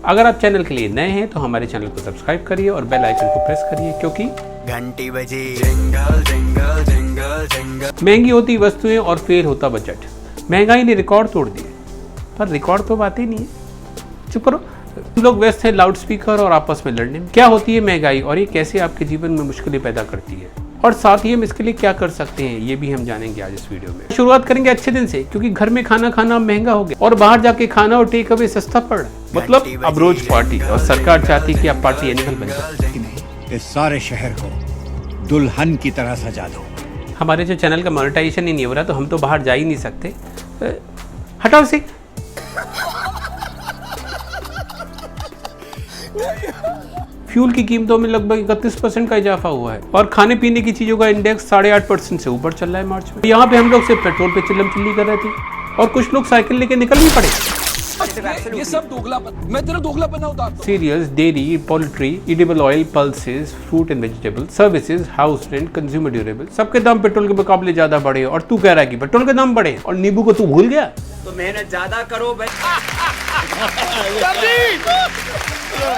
अगर आप चैनल के लिए नए हैं तो हमारे चैनल को सब्सक्राइब करिए और बेल आइकन को प्रेस करिए, क्योंकि घंटी बजी जिंगल जिंगल जिंगल जिंगल। महंगी होती वस्तुएं और फेल होता बजट। महंगाई ने रिकॉर्ड तोड़ दिए, पर रिकॉर्ड तो बात ही नहीं है। चुप करो। लोग व्यस्त हैं लाउड स्पीकर और आपस में लड़ने में। क्या होती है महंगाई और ये कैसे आपके जीवन में मुश्किलें पैदा करती है, और साथ ही हम इसके लिए क्या कर सकते हैं, ये भी हम जानेंगे आज इस वीडियो में। शुरुआत करेंगे अच्छे दिन से, क्योंकि घर में खाना खाना महंगा हो गया और बाहर जाके खाना और टेक अवे सस्ता पड़ रहा है। मतलब अब रोज पार्टी, और सरकार चाहती है कि आप पार्टी एनिमल बन जाए। इस सारे शहर को दुल्हन की तरह सजा दो। हमारे जो चैनल का मोनेटाइजेशन ही नहीं हो रहा, तो हम तो बाहर जा ही नहीं सकते। हटाओ से। फ्यूल की कीमतों में लगभग 31% का इजाफा हुआ है और खाने पीने की चीजों का इंडेक्स 8.5% से ऊपर चल रहा है मार्च में। यहाँ पे हम लोग सिर्फ पेट्रोल पे चिल्लम चिल्ली कर रहे थे और कुछ लोग साइकिल लेके निकल भी पड़े। ये सब दोगलापन, मैं तेरा दोगलापन ना उतारता हूं। Cereals, dairy, poultry, edible oil, pulses, fruit and vegetable, services, house rent, consumer durable, सबके दाम पेट्रोल के मुकाबले ज्यादा बढ़े। और तू कह रहा है कि पेट्रोल के दाम बढ़े और नींबू को तू भूल गया। तो मेहनत ज्यादा करो भाई।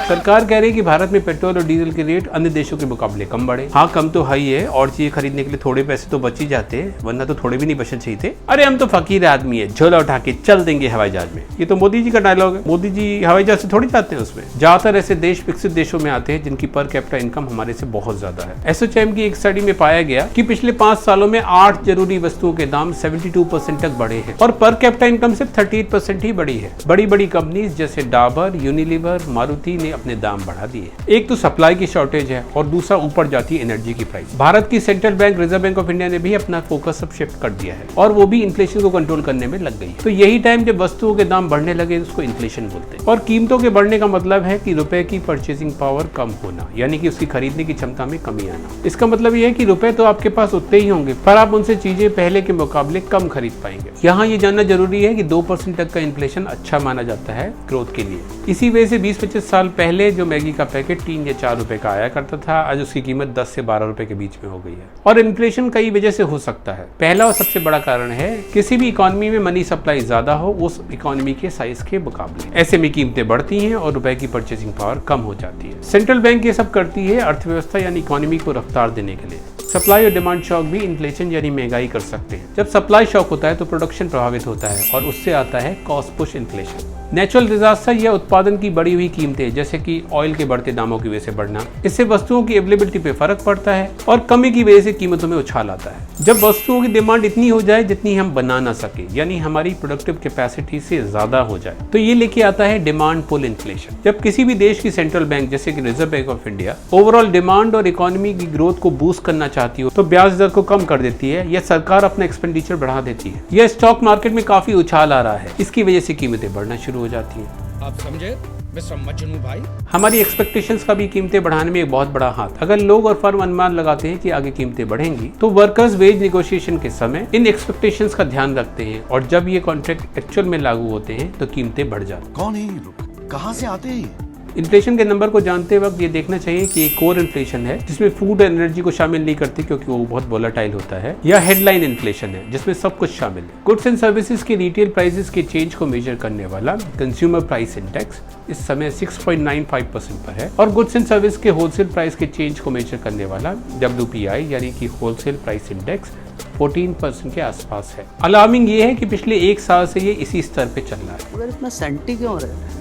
सरकार कह रही है कि भारत में पेट्रोल और डीजल के रेट अन्य देशों के मुकाबले कम बढ़े। हाँ, कम तो है ही है, और चीजें खरीदने के लिए थोड़े पैसे तो बच ही जाते हैं, वरना तो थोड़े भी नहीं बचने चाहिए थे। अरे हम तो फकीर आदमी है, झोला उठा के चल देंगे हवाई जहाज में। ये तो मोदी जी का डायलॉग है। मोदी जी हवाई जहाज से थोड़ी जाते हैं उसमें। ज्यादातर ऐसे देश विकसित देशों में आते हैं जिनकी पर कैपिटा इनकम हमारे से बहुत ज्यादा है। एसोचैम की एक स्टडी में पाया गया कि पिछले 5 सालों में 8 जरूरी वस्तुओं के दाम 72% तक बढ़े हैं और पर कैपिटा इनकम सिर्फ 38% ही बढ़ी है। बड़ी बड़ी कंपनीज जैसे डाबर, यूनिलीवर, मारुति ने अपने दाम बढ़ा दिए। एक तो सप्लाई की शॉर्टेज है और दूसरा ऊपर जाती है एनर्जी की प्राइस। भारत की central bank, reserve bank of India ने भी अपना फोकस अब शिफ्ट कर दिया है और वो भी इन्फ्लेशन को कंट्रोल करने में लग गई। तो यही टाइम जब वस्तुओं के दाम बढ़ने लगे उसको इन्फ्लेशन बोलते हैं। और कीमतों के बढ़ने का मतलब है कि रुपए की परचेसिंग पावर कम होना, यानी कि उसकी खरीदने की क्षमता में कमी आना। इसका मतलब यह है कि रुपए तो आपके पास उतने ही होंगे, पर आप उनसे चीजें पहले के मुकाबले कम खरीद पाएंगे। यहाँ ये जानना जरूरी है कि 2% तक का इन्फ्लेशन अच्छा माना जाता है ग्रोथ के लिए। इसी वजह से 20-25 साल पहले जो मैगी का पैकेट 3 या 4 रुपए का आया करता था, आज उसकी कीमत 10 से 12 रुपए के बीच में हो गई है। और इन्फ्लेशन कई वजह से हो सकता है। पहला और सबसे बड़ा कारण है किसी भी इकोनॉमी में मनी सप्लाई ज्यादा हो उस इकोनॉमी के साइज के मुकाबले। ऐसे में कीमतें बढ़ती हैं और रुपए की परचेसिंग पावर कम हो जाती है। सेंट्रल बैंक ये सब करती है अर्थव्यवस्था यानी इकोनॉमी को रफ्तार देने के लिए। सप्लाई और डिमांड शॉक भी इन्फ्लेशन यानी महंगाई कर सकते हैं। जब सप्लाई शॉक होता है तो प्रोडक्शन प्रभावित होता है और उससे आता है cost push inflation. Natural disaster या उत्पादन की बढ़ी हुई कीमतें, जैसे कि ऑयल के बढ़ते दामों की वजह से बढ़ना, इससे वस्तुओं की अवेलेबिलिटी पे फर्क पड़ता है और कमी की वजह से कीमतों में उछाल आता है। जब वस्तुओं की डिमांड इतनी हो जाए जितनी हम बना ना सके, यानी हमारी प्रोडक्टिव कैपेसिटी से ज्यादा हो जाए, तो ये लेके आता है डिमांड पुल इन्फ्लेशन। जब किसी भी देश की सेंट्रल बैंक जैसे कि reserve bank of India overall demand और इकोनॉमी की ग्रोथ को बूस्ट करना चाहती हो तो ब्याज दर को कम कर देती है या सरकार अपना एक्सपेंडिचर बढ़ा देती है, या स्टॉक मार्केट में काफी उछाल आ रहा है, इसकी वजह से कीमतें बढ़ना शुरू हो जाती है। आप समझे मिस्टर मजनू भाई? हमारी एक्सपेक्टेशंस का भी कीमतें बढ़ाने में एक बहुत बड़ा हाथ। अगर लोग और फर्म अनुमान लगाते हैं कि आगे कीमतें बढ़ेंगी, तो वर्कर्स वेज नेगोशिएशन के समय इन एक्सपेक्टेशंस का ध्यान रखते हैं और जब ये कॉन्ट्रैक्ट एक्चुअल में लागू होते हैं तो कीमतें बढ़ जाती हैं। कौन है ये लोग, कहां से आते हैं? इन्फ्लेशन के नंबर को जानते वक्त ये देखना चाहिए कि एक कोर इन्फ्लेशन है जिसमें फूड और एनर्जी को शामिल नहीं करती क्योंकि वो बहुत वोलेटाइल होता है, या हेडलाइन इन्फ्लेशन है जिसमें सब कुछ शामिल है। गुड्स एंड सर्विसेज की रिटेल प्राइसेस के चेंज को मेजर करने वाला कंज्यूमर प्राइस इंडेक्स इस समय 6.95% पर है और गुड्स एंड सर्विस के होलसेल प्राइस के चेंज को मेजर करने वाला WPI यानी कि होलसेल प्राइस इंडेक्स 14% के आसपास है। अलार्मिंग ये है कि पिछले 1 साल से ये इसी स्तर पे चल रहा है। मगर इतना सेंटी क्यों रहा है?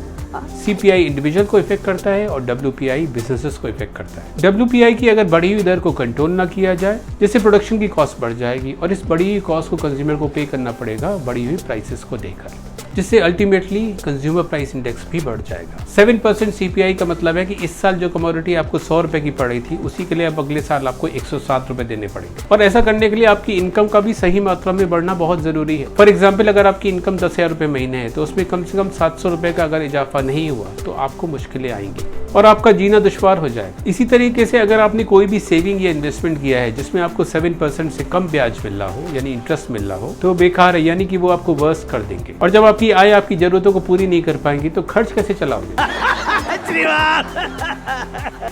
CPI इंडिविजुअल को इफेक्ट करता है और WPI बिजनेसेस को इफेक्ट करता है। WPI की अगर बढ़ी हुई दर को कंट्रोल ना किया जाए, जिससे प्रोडक्शन की कॉस्ट बढ़ जाएगी और इस बढ़ी हुई कॉस्ट को कंज्यूमर को पे करना पड़ेगा बढ़ी हुई प्राइसेस को देकर, जिससे अल्टीमेटली कंज्यूमर प्राइस इंडेक्स भी बढ़ जाएगा। 7% CPI का मतलब है कि इस साल जो कमोडिटी आपको 100 रुपए की पड़ी थी उसी के लिए अब अगले साल आपको 107 रुपए देने पड़ेंगे। और ऐसा करने के लिए आपकी इनकम का भी सही मात्रा में बढ़ना बहुत जरूरी है। फॉर एग्जाम्पल, अगर आपकी इनकम 10,000 रुपए महीने है तो उसमें कम से कम 700 रुपए का अगर इजाफा नहीं हुआ तो आपको मुश्किलें आएंगी और आपका जीना दुश्वार हो जाएगा। इसी तरीके से अगर आपने कोई भी सेविंग या इन्वेस्टमेंट किया है जिसमें आपको 7% से कम ब्याज मिल रहा हो यानी इंटरेस्ट मिल रहा हो तो बेकार है, यानी कि वो आपको वर्स कर देंगे। और जब आपकी आय आपकी जरूरतों को पूरी नहीं कर पाएंगी तो खर्च कैसे चलाओगे?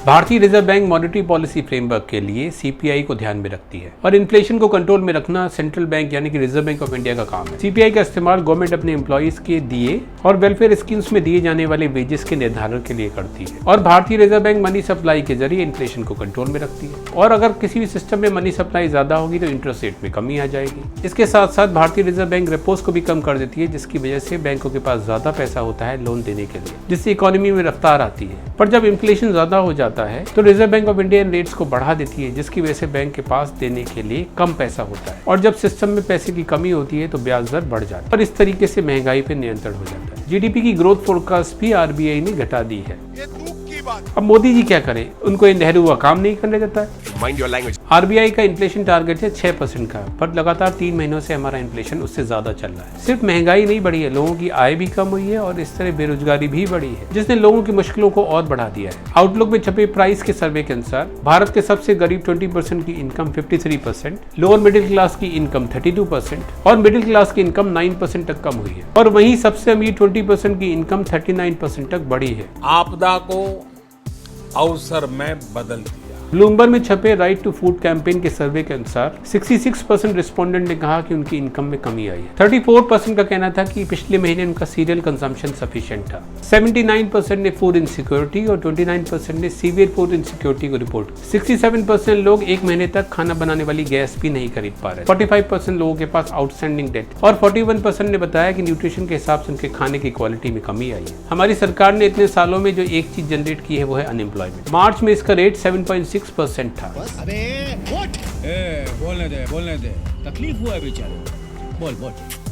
भारतीय reserve bank monetary policy framework के लिए सीपीआई को ध्यान में रखती है और इन्फ्लेशन को कंट्रोल में रखना सेंट्रल बैंक यानी कि रिजर्व बैंक ऑफ इंडिया का काम है। सीपीआई का इस्तेमाल गवर्नमेंट अपने एम्प्लॉइज के दिए और वेलफेयर स्कीम्स में दिए जाने वाले वेजेस के निर्धारण के लिए करती है और भारतीय रिजर्व बैंक मनी सप्लाई के जरिए इन्फ्लेशन को कंट्रोल में रखती है और अगर किसी भी सिस्टम में मनी सप्लाई ज्यादा होगी तो इंटरेस्ट रेट में कमी आ जाएगी। इसके साथ साथ भारतीय रिजर्व बैंक रेपोस को भी कम कर देती है जिसकी वजह से बैंकों के पास ज्यादा पैसा होता है लोन देने के लिए, जिससे इकोनॉमी में रफ्तार आती है। पर जब इन्फ्लेशन ज्यादा हो जाता है तो reserve bank of India rates को बढ़ा देती है जिसकी वजह से बैंक के पास देने के लिए कम पैसा होता है और जब सिस्टम में पैसे की कमी होती है तो ब्याज दर बढ़ जाता है और इस तरीके से महंगाई पर नियंत्रण हो जाता है। जीडीपी की ग्रोथ फोरकास्ट भी आरबीआई ने घटा दी है। अब मोदी जी क्या करें, उनको नेहरू हुआ काम नहीं करने देता है। Mind your language. आरबीआई का इन्फ्लेशन टारगेट है 6% का, पर लगातार 3 महीनों से हमारा इन्फ्लेशन उससे ज्यादा चल रहा है। सिर्फ महंगाई नहीं बढ़ी है, लोगों की आय भी कम हुई है और इस तरह बेरोजगारी भी बढ़ी है जिसने लोगों की मुश्किलों को और बढ़ा दिया है। आउटलुक में छपे प्राइस के सर्वे के अनुसार भारत के सबसे गरीब 20% की इनकम 53%, लोअर मिडिल क्लास की इनकम 32% और मिडिल क्लास की इनकम 9% तक कम हुई है और वहीं सबसे अमीर 20% की इनकम 39% तक बढ़ी है। आपदा को अवसर में बदल दिया। ब्लूमबर्ग में छपे राइट टू फूड कैंपेन के सर्वे के अनुसार 66% रिस्पोंडेंट ने कहा कि उनकी इनकम में कमी आई है। 34% का कहना था कि पिछले महीने उनका सीरियल कंजम्पशन सफिशिएंट था। 79% ने फूड इनसिक्योरिटी और 29% ने सीवियर फूड इनसिक्योरिटी को रिपोर्ट। 67% लोग एक महीने तक खाना बनाने वाली गैस भी नहीं खरीद पा रहे। 45% लोगों के पास आउटस्टैंडिंग डेट और 41% ने बताया कि न्यूट्रिशन के हिसाब से उनके खाने की क्वालिटी में कमी आई है। हमारी सरकार ने इतने सालों में जो एक चीज जनरेट की है वो है अनएम्प्लॉयमेंट। मार्च में इसका रेट 7.6% था। बोलने दे तकलीफ हुआ है बेचारे, बोल।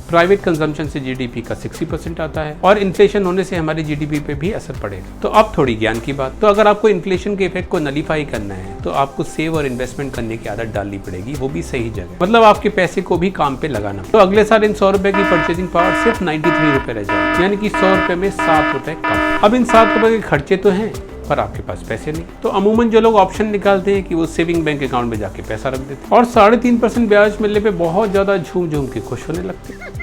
प्राइवेट कंजम्पशन से जीडीपी का 60% आता है और इन्फ्लेशन होने से हमारे जीडीपी पे भी असर पड़ेगा। तो अब थोड़ी ज्ञान की बात, तो अगर आपको इन्फ्लेशन के इफेक्ट को नलीफाई करना है तो आपको सेव और इन्वेस्टमेंट करने की आदत डालनी पड़ेगी, वो भी सही जगह, मतलब आपके पैसे को भी काम पे लगाना। तो अगले साल इन 100 रुपए की परचेजिंग पावर सिर्फ 93 रुपए रह जाएगी, यानी कि 100 रुपए में 7 रुपए कम। अब इन 7 रुपए के खर्चे तो हैं पर आपके पास पैसे नहीं, तो अमूमन जो लोग ऑप्शन निकालते हैं कि वो सेविंग बैंक अकाउंट में जाके पैसा रख देते हैं और 3.5% ब्याज मिलने पे बहुत ज्यादा झूम के खुश होने लगते हैं।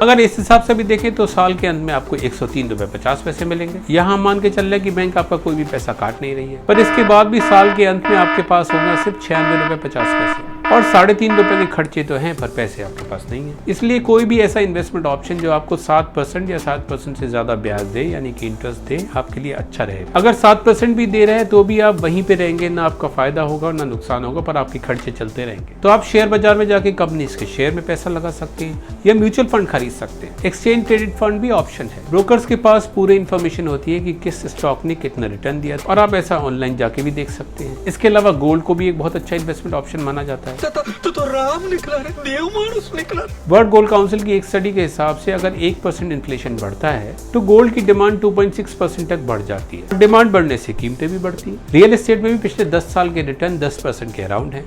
अगर इस हिसाब से भी देखें तो साल के अंत में आपको 103 रुपए 50 पैसे मिलेंगे। यहाँ हम मान के चल रहे हैं कि बैंक आपका कोई भी पैसा काट नहीं रही है, पर इसके बाद भी साल के अंत में आपके पास होगा सिर्फ 96 रुपए 50 पैसे और 3.5 रुपए के खर्चे तो हैं पर पैसे आपके पास नहीं है। इसलिए कोई भी ऐसा इन्वेस्टमेंट ऑप्शन जो आपको 7% या 7% से ज्यादा ब्याज दे यानी कि इंटरेस्ट दे आपके लिए अच्छा रहेगा। अगर 7% भी दे रहे हैं तो भी आप वहीं पे रहेंगे, ना आपका फायदा होगा और ना नुकसान होगा, पर आपके खर्चे चलते रहेंगे। तो आप शेयर बाजार में जाके कंपनीज के शेयर में पैसा लगा सकते हैं या म्यूचुअल फंड खरीद सकते हैं। एक्सचेंज ट्रेडेड फंड भी ऑप्शन है। ब्रोकर्स के पास पूरी इन्फॉर्मेशन होती है कि किस स्टॉक ने कितना रिटर्न दिया और आप ऐसा ऑनलाइन जाके भी देख सकते हैं। इसके अलावा गोल्ड को भी एक बहुत अच्छा इन्वेस्टमेंट ऑप्शन माना जाता है। तो राम निकला रे, देव मानुस निकला। वर्ल्ड गोल्ड काउंसिल की एक स्टडी के हिसाब से अगर 1% इन्फ्लेशन बढ़ता है तो गोल्ड की डिमांड 2.6% तक बढ़ जाती है। डिमांड बढ़ने से कीमतें भी बढ़ती है। रियल एस्टेट में भी पिछले 10 साल के रिटर्न 10% के अराउंड है।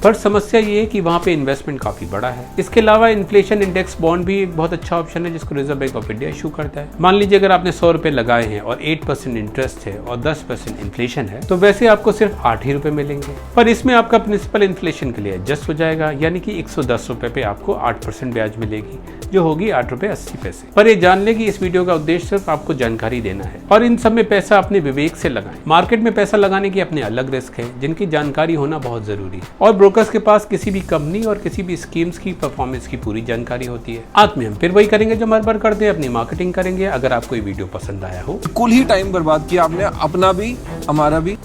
पर समस्या ये है कि वहाँ पे इन्वेस्टमेंट काफी बड़ा है। इसके अलावा इन्फ्लेशन इंडेक्स बॉन्ड भी एक बहुत अच्छा ऑप्शन है जिसको reserve bank of India issue करता है। मान लीजिए अगर आपने 100 रुपए लगाए हैं और 8% इंटरेस्ट है और 10% इन्फ्लेशन है तो वैसे आपको सिर्फ 8 ही रुपए मिलेंगे, पर इसमें आपका प्रिंसिपल इन्फ्लेशन के लिए एडजस्ट हो जाएगा, यानी कि 110 रुपए पे आपको 8% ब्याज मिलेगी जो होगी 8 रुपए 80 पैसे। पर ये जान ले कि इस वीडियो का उद्देश्य सिर्फ आपको जानकारी देना है और इन सब में पैसा अपने विवेक से लगाएं। मार्केट में पैसा लगाने के अपने अलग रिस्क है जिनकी जानकारी होना बहुत जरूरी है और ब्रोकर्स के पास किसी भी कंपनी और किसी भी स्कीम्स की परफॉर्मेंस की पूरी जानकारी होती है। आज में हम फिर वही करेंगे जो हर बार करते हैं, अपनी मार्केटिंग करेंगे। अगर आपको ये वीडियो पसंद आया हो, कुल ही टाइम बर्बाद किया आपने, अपना भी हमारा भी।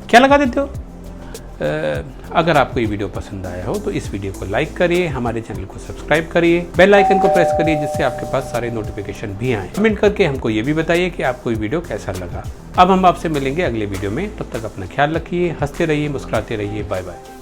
क्या लगा देते हो? अगर आपको ये वीडियो पसंद आया हो तो इस वीडियो को लाइक करिए, हमारे चैनल को सब्सक्राइब करिए, बेल आइकन को प्रेस करिए जिससे आपके पास सारे नोटिफिकेशन भी आए। कमेंट करके हमको ये भी बताइए कि आपको ये वीडियो कैसा लगा। अब हम आपसे मिलेंगे अगले वीडियो में, तब तक अपना ख्याल रखिए, हंसते रहिए, मुस्कुराते रहिए। Bye bye.